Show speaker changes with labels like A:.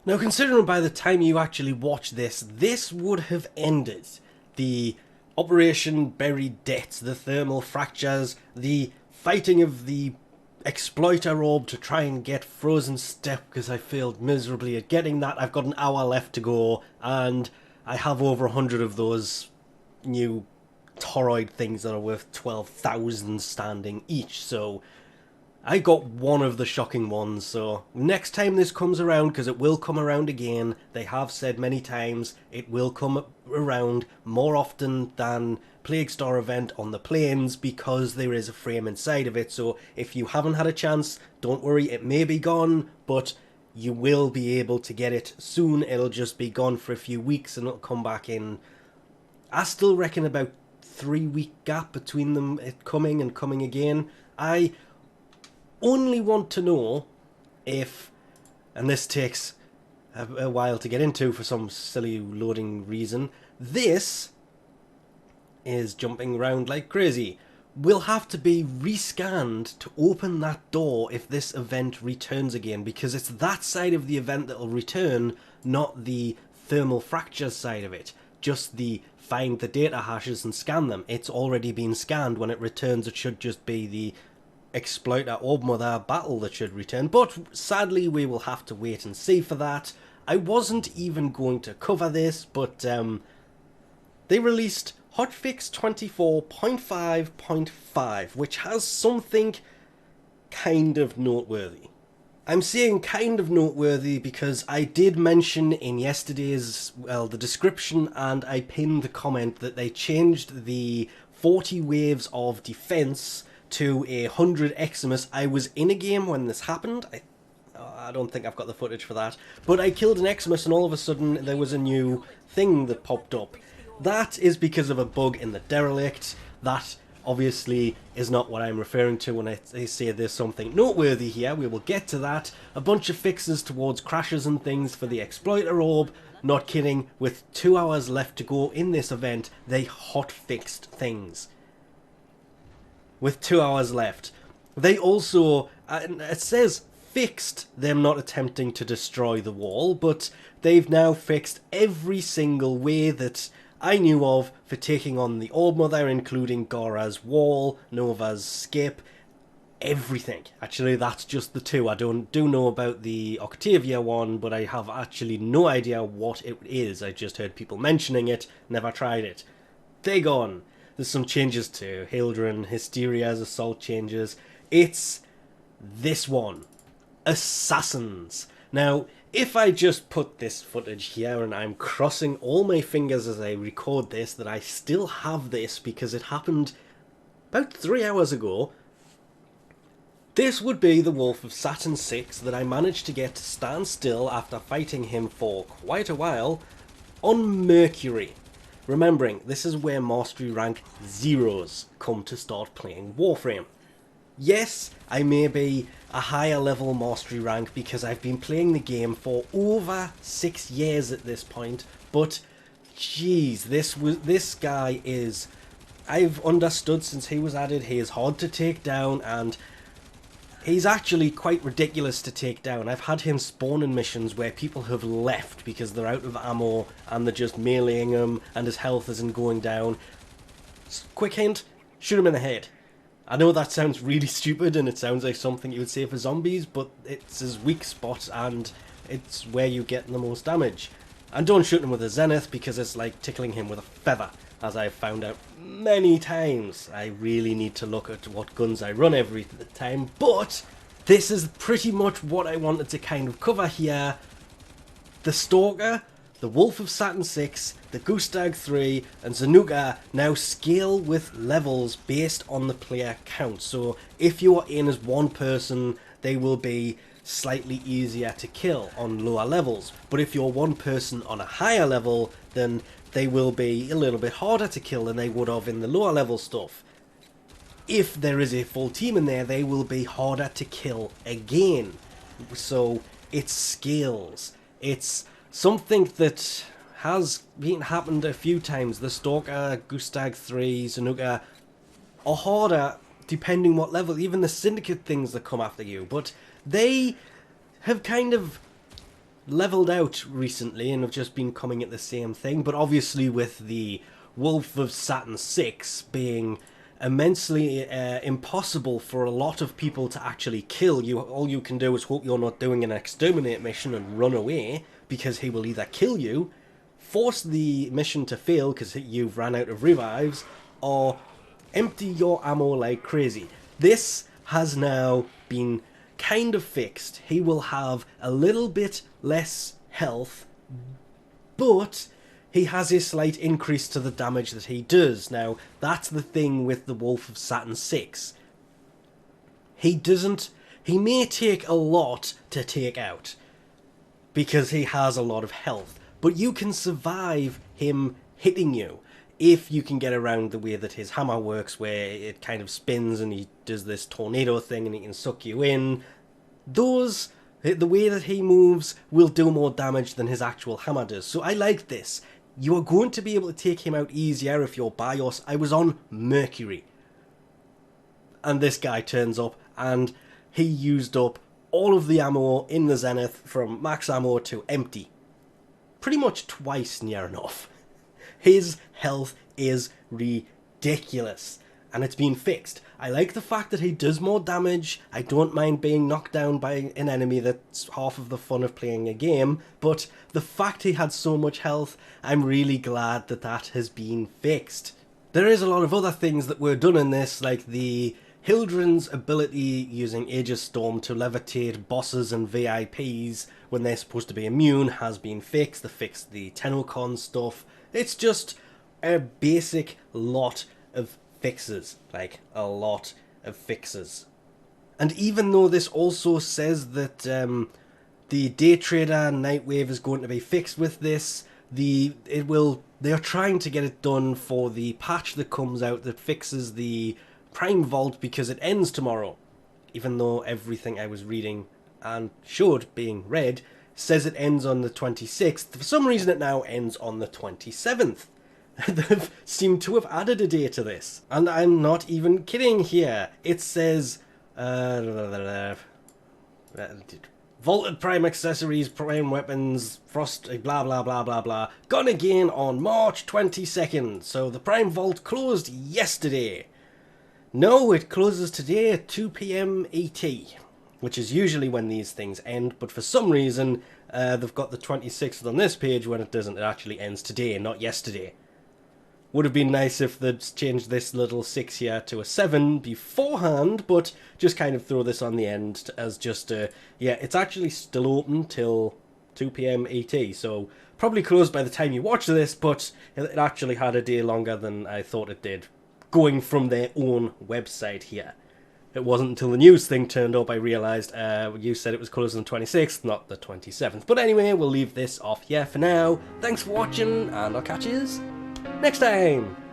A: Now, considering by the time you actually watch this, this would have ended. The Operation Buried Debt, the thermal fractures, the fighting of the exploiter orb to try and get Frozen Step because I failed miserably at getting that. I've got an hour left to go, and I have over 100 of those new toroid things that are worth 12,000 standing each, so I got one of the shocking ones. So next time this comes around, because it will come around again, they have said many times it will come around more often than Plague Star event on the plains, because there is a frame inside of it. So if you haven't had a chance, don't worry, it may be gone, but you will be able to get it soon. It'll just be gone for a few weeks and it'll come back in, I still reckon, about 3-week gap between them, it coming and coming again. I only want to know if, and this takes a while to get into for some silly loading reason, this is jumping around like crazy. Will have to be rescanned to open that door if this event returns again, because it's that side of the event that will return, not the thermal fractures side of it. Just the find the data hashes and scan them. It's already been scanned. When it returns, it should just be the exploiter orb mother battle that should return, but sadly we will have to wait and see for that. I wasn't even going to cover this, but they released Hotfix 24.5.5, which has something kind of noteworthy. I'm saying kind of noteworthy because I did mention in yesterday's, well, the description, and I pinned the comment that they changed the 40 waves of defense to 100 Eximus. I was in a game when this happened. I don't think I've got the footage for that, but I killed an Eximus and all of a sudden there was a new thing that popped up. That is because of a bug in the derelict. That obviously is not what I'm referring to when I say there's something noteworthy here. We will get to that. A bunch of fixes towards crashes and things for the exploiter orb. Not kidding, with 2 hours left to go in this event, they hot-fixed things. With 2 hours left. They also, it says fixed them not attempting to destroy the wall, but they've now fixed every single way that I knew of for taking on the Orb Mother, including Gora's wall, Nova's skip, everything. Actually, that's just the two. I do know about the Octavia one, but I have actually no idea what it is. I just heard people mentioning it, never tried it. They're gone. There's some changes to Hildren, Hysteria's assault changes. It's this one. Assassins. Now, if I just put this footage here, and I'm crossing all my fingers as I record this, that I still have this because it happened about 3 hours ago, this would be the Wolf of Saturn 6 that I managed to get to stand still after fighting him for quite a while on Mercury. Remembering, this is where Mastery Rank Zeros come to start playing Warframe. Yes, I may be a higher level Mastery Rank because I've been playing the game for over 6 years at this point, but jeez, this guy is, I've understood since he was added, he is hard to take down, and he's actually quite ridiculous to take down. I've had him spawn in missions where people have left because they're out of ammo and they're just meleeing him and his health isn't going down. Quick hint, shoot him in the head. I know that sounds really stupid and it sounds like something you would say for zombies, but it's his weak spot and it's where you get the most damage. And don't shoot him with a zenith because it's like tickling him with a feather, as I've found out many times. I really need to look at what guns I run every time, but this is pretty much what I wanted to kind of cover here. The Stalker, the Wolf of Saturn 6, the Grustrag Three, and Zanuka now scale with levels based on the player count. So if you are in as one person, they will be slightly easier to kill on lower levels. But if you're one person on a higher level, then they will be a little bit harder to kill than they would have in the lower level stuff. If there is a full team in there, they will be harder to kill again. So it's skills. It's something that has happened a few times. The Stalker, Grustrag Three, Zanuka are harder depending what level. Even the Syndicate things that come after you. But they have kind of leveled out recently and have just been coming at the same thing, but obviously with the Wolf of Saturn 6 being immensely impossible for a lot of people to actually kill. All you can do is hope you're not doing an exterminate mission and run away, because he will either kill you, force the mission to fail because you've ran out of revives, or empty your ammo like crazy. This has now been kind of fixed. He will have a little bit less health, but he has a slight increase to the damage that he does. Now, that's the thing with the Wolf of Saturn 6. He may take a lot to take out, because he has a lot of health, but you can survive him hitting you if you can get around the way that his hammer works, where it kind of spins and he does this tornado thing and he can suck you in. The way that he moves will do more damage than his actual hammer does. So I like this. You are going to be able to take him out easier if you're BIOS. I was on Mercury, and this guy turns up and he used up all of the ammo in the Zenith from max ammo to empty. Pretty much twice near enough. His health is ridiculous, and it's been fixed. I like the fact that he does more damage. I don't mind being knocked down by an enemy. That's half of the fun of playing a game, but the fact he had so much health, I'm really glad that that has been fixed. There is a lot of other things that were done in this, like the Hildren's ability using Aegis Storm to levitate bosses and VIPs when they're supposed to be immune has been fixed. They fixed the Tenocon stuff. It's just a basic lot of fixes, like a lot of fixes. And even though this also says that the Day Trader Nightwave is going to be fixed with this, they're trying to get it done for the patch that comes out that fixes the Prime Vault, because it ends tomorrow. Even though everything I was reading and showed being read says it ends on the 26th, for some reason it now ends on the 27th. They've seemed to have added a day to this. And I'm not even kidding here. It says Vaulted Prime Accessories, Prime Weapons, Frost, blah blah blah blah blah, gone again on March 22nd. So the Prime Vault closed yesterday. No, it closes today at 2 PM ET, which is usually when these things end, but for some reason they've got the 26th on this page when it doesn't. It actually ends today, not yesterday. Would have been nice if they'd changed this little 6 here to a 7 beforehand, but just kind of throw this on the end as just a... Yeah, it's actually still open till 2 PM ET, so probably closed by the time you watch this, but it actually had a day longer than I thought it did, going from their own website here. It wasn't until the news thing turned up I realised you said it was closed on the 26th, not the 27th. But anyway, we'll leave this off here for now. Thanks for watching, and I'll catch you next time!